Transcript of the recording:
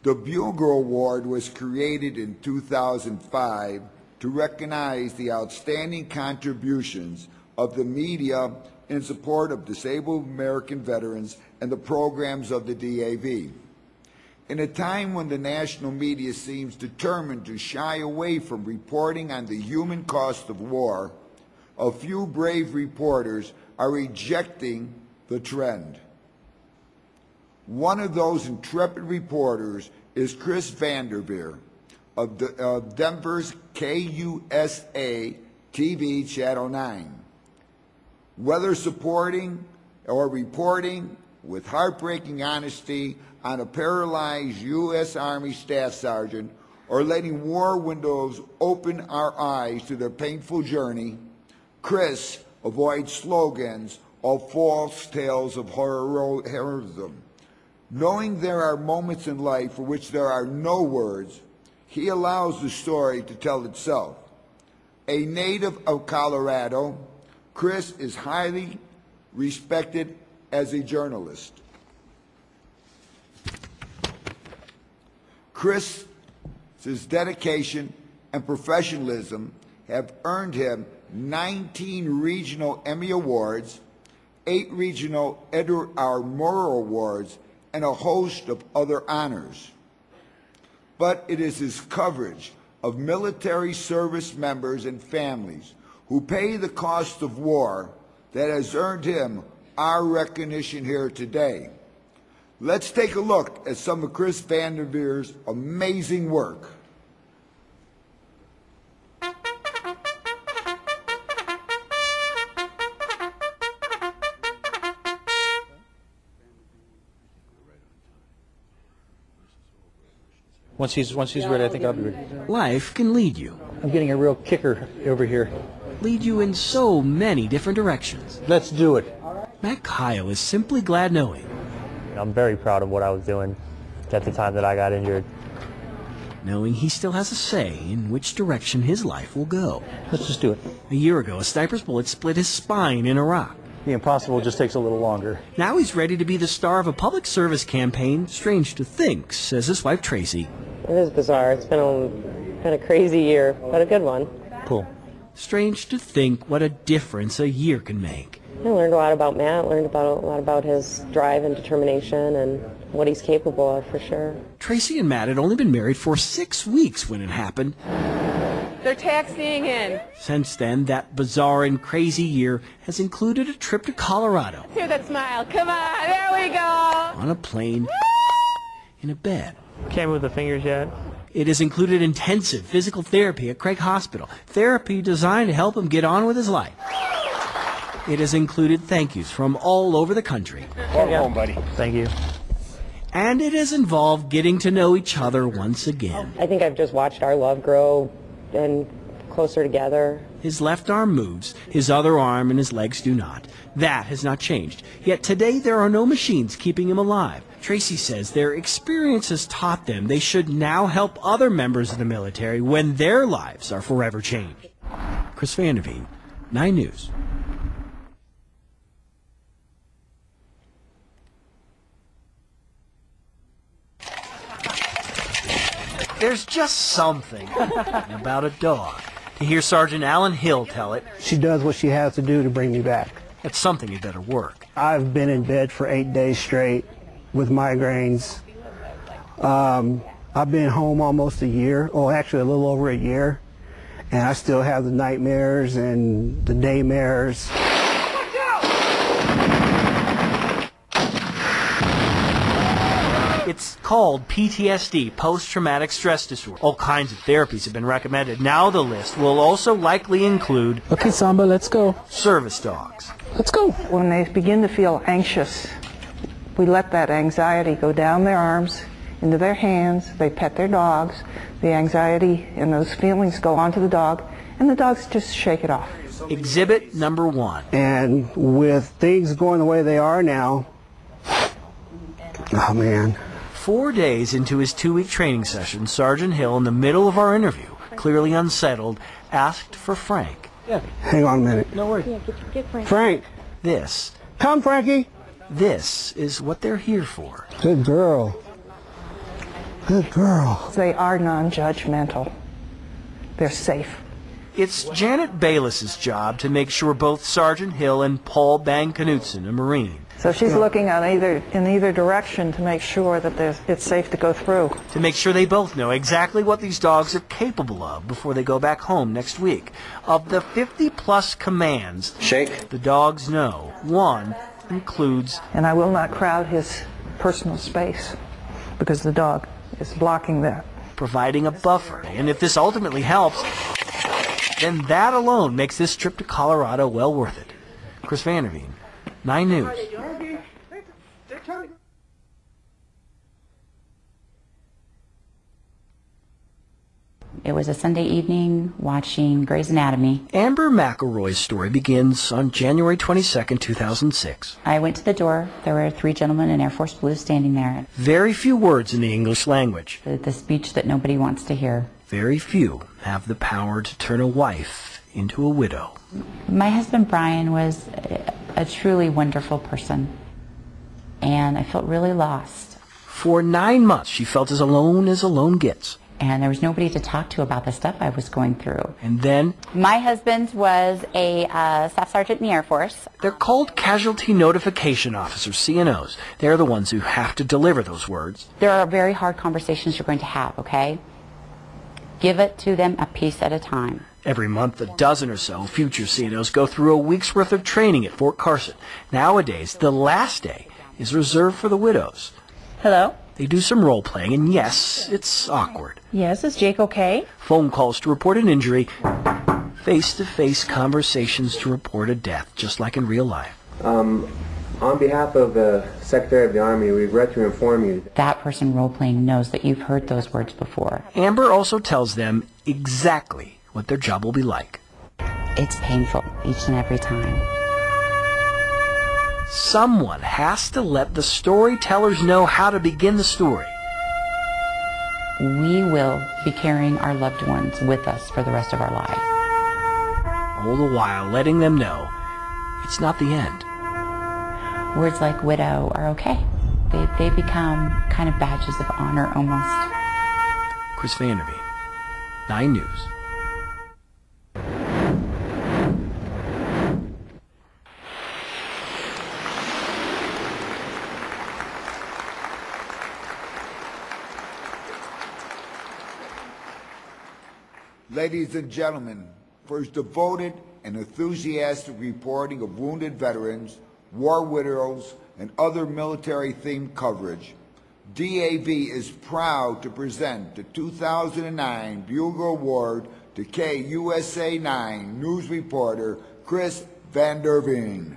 The Bugle Award was created in 2005 to recognize the outstanding contributions of the media in support of disabled American veterans and the programs of the DAV. In a time when the national media seems determined to shy away from reporting on the human cost of war, a few brave reporters are rejecting the trend. One of those intrepid reporters is Chris Vanderveer of Denver's KUSA TV Channel 9. Whether supporting or reporting with heartbreaking honesty on a paralyzed U.S. Army Staff Sergeant or letting war windows open our eyes to their painful journey, Chris avoids slogans or false tales of heroism. Knowing there are moments in life for which there are no words, he allows the story to tell itself. A native of Colorado, Chris is highly respected as a journalist. Chris's dedication and professionalism have earned him 19 regional Emmy Awards, 8 regional Edward R. Murrow Awards, and a host of other honors. But it is his coverage of military service members and families who pay the cost of war that has earned him our recognition here today. Let's take a look at some of Chris Vanderveer's amazing work. Once he's ready, I think I'll be ready. Life can lead you. I'm getting a real kicker over here. Lead you in so many different directions. Let's do it. Matt Kyle is simply glad knowing. I'm very proud of what I was doing at the time that I got injured. Knowing he still has a say in which direction his life will go. Let's just do it. A year ago, a sniper's bullet split his spine in Iraq. The impossible just takes a little longer. Now he's ready to be the star of a public service campaign, strange to think, says his wife Tracy. It is bizarre. It's been a crazy year, but a good one. Cool. Strange to think what a difference a year can make. I learned a lot about Matt, learned a lot about his drive and determination and what he's capable of, for sure. Tracy and Matt had only been married for 6 weeks when it happened. They're taxiing in. Since then, that bizarre and crazy year has included a trip to Colorado. Hear that smile. Come on, there we go. On a plane, in a bed. Can't move the fingers yet. It has included intensive physical therapy at Craig Hospital, therapy designed to help him get on with his life. It has included thank yous from all over the country. Welcome home, buddy. Thank you. And it has involved getting to know each other once again. I think I've just watched our love grow and closer together. His left arm moves, his other arm and his legs do not. That has not changed. Yet today there are no machines keeping him alive. Tracy says their experience has taught them they should now help other members of the military when their lives are forever changed. Chris Vanderveen, 9 News. There's just something about a dog. To hear Sergeant Alan Hill tell it, she does what she has to do to bring me back. That's something that better work. I've been in bed for 8 days straight with migraines. I've been home almost a year, actually a little over a year, and I still have the nightmares and the daymares. It's called PTSD, post-traumatic stress disorder. All kinds of therapies have been recommended. Now the list will also likely include... Okay, Samba, let's go. Service dogs. Let's go. When they begin to feel anxious, we let that anxiety go down their arms, into their hands. They pet their dogs. The anxiety and those feelings go onto the dog, and the dogs just shake it off. Exhibit number 1. And with things going the way they are now, oh man. 4 days into his 2-week training session, Sergeant Hill, in the middle of our interview, clearly unsettled, asked for Frank. Yeah. Hang on a minute. No worries. Get Frank. Frank. This. Come, Frankie. This is what they're here for. Good girl. Good girl. They are non-judgmental. They're safe. It's Janet Bayless's job to make sure both Sergeant Hill and Paul Bang-Knudsen, a Marine, So she's looking on in either direction to make sure that it's safe to go through. to make sure they both know exactly what these dogs are capable of before they go back home next week. Of the 50-plus commands the dogs know, one includes And I will not crowd his personal space because the dog is blocking that. providing a buffer. And if this ultimately helps, then that alone makes this trip to Colorado well worth it. Chris Vanderveen, 9 News. It was a Sunday evening watching Grey's Anatomy. Amber McElroy's story begins on January 22nd, 2006. I went to the door. There were 3 gentlemen in Air Force Blue standing there. Very few words in the English language. The speech that nobody wants to hear. Very few have the power to turn a wife into a widow. My husband Brian was a truly wonderful person, and I felt really lost. For 9 months, she felt as alone gets. And there was nobody to talk to about the stuff I was going through. And then My husband was a staff sergeant in the Air Force. they're called Casualty Notification Officers, CNOs. They're the ones who have to deliver those words. There are very hard conversations you're going to have, okay? Give it to them a piece at a time. Every month, a dozen or so future CNOs go through a week's worth of training at Fort Carson. Nowadays, the last day is reserved for the widows. Hello? They do some role-playing, and yes, it's awkward. Yes, is Jake okay? Phone calls to report an injury, face-to-face conversations to report a death, just like in real life. On behalf of the Secretary of the Army, we regret to inform you That person role-playing knows that you've heard those words before. Amber also tells them exactly what their job will be like. It's painful each and every time. Someone has to let the storytellers know how to begin the story. We will be carrying our loved ones with us for the rest of our lives. All the while letting them know it's not the end. Words like widow are okay. They become kind of badges of honor almost. Chris Vanderveen, 9 News. Ladies and gentlemen, for his devoted and enthusiastic reporting of wounded veterans, war widows, and other military-themed coverage, DAV is proud to present the 2009 Bugle Award to KUSA 9 news reporter Chris Vanderveen.